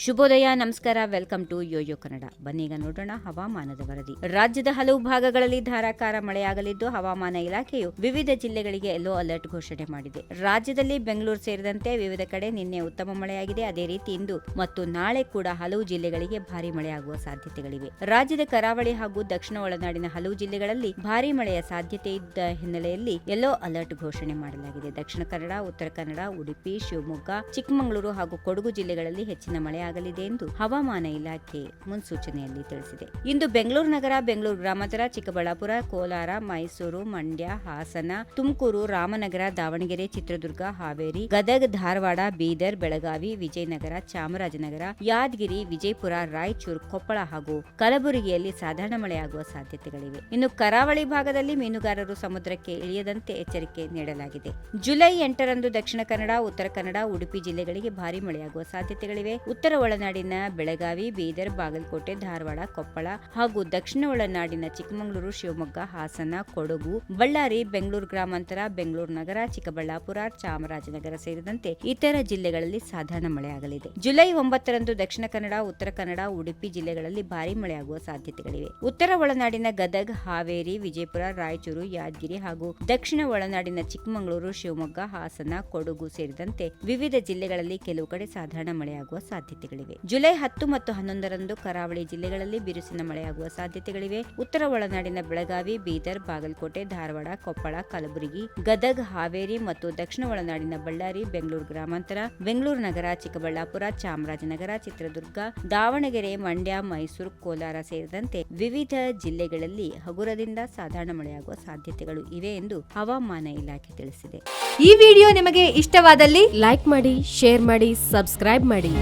ಶುಭೋದಯ, ನಮಸ್ಕಾರ. Welcome to YoYo Kannada. ಬನ್ನೀಗ ನೋಡೋಣ ಹವಾಮಾನದ ವರದಿ. ರಾಜ್ಯದ ಹಲವು ಭಾಗಗಳಲ್ಲಿ ಧಾರಾಕಾರ ಮಳೆಯಾಗಲಿದ್ದು, ಹವಾಮಾನ ಇಲಾಖೆಯು ವಿವಿಧ ಜಿಲ್ಲೆಗಳಿಗೆ ಯೆಲ್ಲೋ ಅಲರ್ಟ್ ಘೋಷಣೆ ಮಾಡಿದೆ. ರಾಜ್ಯದಲ್ಲಿ ಬೆಂಗಳೂರು ಸೇರಿದಂತೆ ವಿವಿಧ ಕಡೆ ನಿನ್ನೆ ಉತ್ತಮ ಮಳೆಯಾಗಿದೆ. ಅದೇ ರೀತಿ ಇಂದು ಮತ್ತು ನಾಳೆ ಕೂಡ ಹಲವು ಜಿಲ್ಲೆಗಳಿಗೆ ಭಾರಿ ಮಳೆಯಾಗುವ ಸಾಧ್ಯತೆಗಳಿವೆ. ರಾಜ್ಯದ ಕರಾವಳಿ ಹಾಗೂ ದಕ್ಷಿಣ ಒಳನಾಡಿನ ಹಲವು ಜಿಲ್ಲೆಗಳಲ್ಲಿ ಭಾರಿ ಮಳೆಯ ಸಾಧ್ಯತೆ ಇದ್ದ ಹಿನ್ನೆಲೆಯಲ್ಲಿ ಯೆಲ್ಲೋ ಅಲರ್ಟ್ ಘೋಷಣೆ ಮಾಡಲಾಗಿದೆ. ದಕ್ಷಿಣ ಕನ್ನಡ, ಉತ್ತರ ಕನ್ನಡ, ಉಡುಪಿ, ಶಿವಮೊಗ್ಗ, ಚಿಕ್ಕಮಗಳೂರು ಹಾಗೂ ಕೊಡಗು ಜಿಲ್ಲೆಗಳಲ್ಲಿ ಹೆಚ್ಚಿನ ಮಳೆಯಾಗಲಿದೆ ಎಂದು ಹವಾಮಾನ ಇಲಾಖೆ ಮುನ್ಸೂಚನೆಯಲ್ಲಿ ತಿಳಿಸಿದೆ. ಇಂದು ಬೆಂಗಳೂರು ನಗರ, ಬೆಂಗಳೂರು ಗ್ರಾಮಾಂತರ, ಚಿಕ್ಕಬಳ್ಳಾಪುರ, ಕೋಲಾರ, ಮೈಸೂರು, ಮಂಡ್ಯ, ಹಾಸನ, ತುಮಕೂರು, ರಾಮನಗರ, ದಾವಣಗೆರೆ, ಚಿತ್ರದುರ್ಗ, ಹಾವೇರಿ, ಗದಗ, ಧಾರವಾಡ, ಬೀದರ್, ಬೆಳಗಾವಿ, ವಿಜಯನಗರ, ಚಾಮರಾಜನಗರ, ಯಾದಗಿರಿ, ವಿಜಯಪುರ, ರಾಯಚೂರು, ಕೊಪ್ಪಳ ಹಾಗೂ ಕಲಬುರಗಿಯಲ್ಲಿ ಸಾಧಾರಣ ಮಳೆಯಾಗುವ ಸಾಧ್ಯತೆಗಳಿವೆ. ಇನ್ನು ಕರಾವಳಿ ಭಾಗದಲ್ಲಿ ಮೀನುಗಾರರು ಸಮುದ್ರಕ್ಕೆ ಇಳಿಯದಂತೆ ಎಚ್ಚರಿಕೆ ನೀಡಲಾಗಿದೆ. ಜುಲೈ 8ರಂದು ದಕ್ಷಿಣ ಕನ್ನಡ, ಉತ್ತರ ಕನ್ನಡ, ಉಡುಪಿ ಜಿಲ್ಲೆಗಳಿಗೆ ಭಾರಿ ಮಳೆಯಾಗುವ ಸಾಧ್ಯತೆಗಳಿವೆ. ಉತ್ತರ ಒಳನಾಡಿನ ಬೆಳಗಾವಿ, ಬೀದರ್, ಬಾಗಲಕೋಟೆ, ಧಾರವಾಡ, ಕೊಪ್ಪಳ ಹಾಗೂ ದಕ್ಷಿಣ ಒಳನಾಡಿನ ಚಿಕ್ಕಮಗಳೂರು, ಶಿವಮೊಗ್ಗ, ಹಾಸನ, ಕೊಡಗು, ಬಳ್ಳಾರಿ, ಬೆಂಗಳೂರು ಗ್ರಾಮಾಂತರ, ಬೆಂಗಳೂರು ನಗರ, ಚಿಕ್ಕಬಳ್ಳಾಪುರ, ಚಾಮರಾಜನಗರ ಸೇರಿದಂತೆ ಇತರ ಜಿಲ್ಲೆಗಳಲ್ಲಿ ಸಾಧಾರಣ ಮಳೆಯಾಗಲಿದೆ. ಜುಲೈ 9ರಂದು ದಕ್ಷಿಣ ಕನ್ನಡ, ಉತ್ತರ ಕನ್ನಡ, ಉಡುಪಿ ಜಿಲ್ಲೆಗಳಲ್ಲಿ ಭಾರಿ ಮಳೆಯಾಗುವ ಸಾಧ್ಯತೆಗಳಿವೆ. ಉತ್ತರ ಒಳನಾಡಿನ ಗದಗ, ಹಾವೇರಿ, ವಿಜಯಪುರ, ರಾಯಚೂರು, ಯಾದಗಿರಿ ಹಾಗೂ ದಕ್ಷಿಣ ಒಳನಾಡಿನ ಚಿಕ್ಕಮಗಳೂರು, ಶಿವಮೊಗ್ಗ, ಹಾಸನ, ಕೊಡಗು ಸೇರಿದಂತೆ ವಿವಿಧ ಜಿಲ್ಲೆಗಳಲ್ಲಿ ಕೆಲವು ಕಡೆ ಸಾಧಾರಣ ಮಳೆಯಾಗುವ ಸಾಧ್ಯತೆಗಳಿವೆ. ಜುಲೈ 10 ಮತ್ತು 11ರಂದು ಕರಾವಳಿ ಜಿಲ್ಲೆಗಳಲ್ಲಿ ಬಿರುಸಿನ ಮಳೆಯಾಗುವ ಸಾಧ್ಯತೆಗಳಿವೆ. ಉತ್ತರ ಒಳನಾಡಿನ ಬೆಳಗಾವಿ, ಬೀದರ್, ಬಾಗಲಕೋಟೆ, ಧಾರವಾಡ, ಕೊಪ್ಪಳ, ಕಲಬುರಗಿ, ಗದಗ, ಹಾವೇರಿ ಮತ್ತು ದಕ್ಷಿಣ ಒಳನಾಡಿನ ಬಳ್ಳಾರಿ, ಬೆಂಗಳೂರು ಗ್ರಾಮಾಂತರ, ಬೆಂಗಳೂರು ನಗರ, ಚಿಕ್ಕಬಳ್ಳಾಪುರ, ಚಾಮರಾಜನಗರ, ಚಿತ್ರದುರ್ಗ, ದಾವಣಗೆರೆ, ಮಂಡ್ಯ, ಮೈಸೂರು, ಕೋಲಾರ ಸೇರಿದಂತೆ ವಿವಿಧ ಜಿಲ್ಲೆಗಳಲ್ಲಿ ಹಗುರದಿಂದ ಸಾಧಾರಣ ಮಳೆಯಾಗುವ ಸಾಧ್ಯತೆಗಳು ಇವೆ ಎಂದು ಹವಾಮಾನ ಇಲಾಖೆ ತಿಳಿಸಿದೆ. ಈ ವಿಡಿಯೋ ನಿಮಗೆ ಇಷ್ಟವಾದಲ್ಲಿ ಲೈಕ್ ಮಾಡಿ, ಶೇರ್ ಮಾಡಿ, ಸಬ್ಸ್ಕ್ರೈಬ್ ಮಾಡಿ.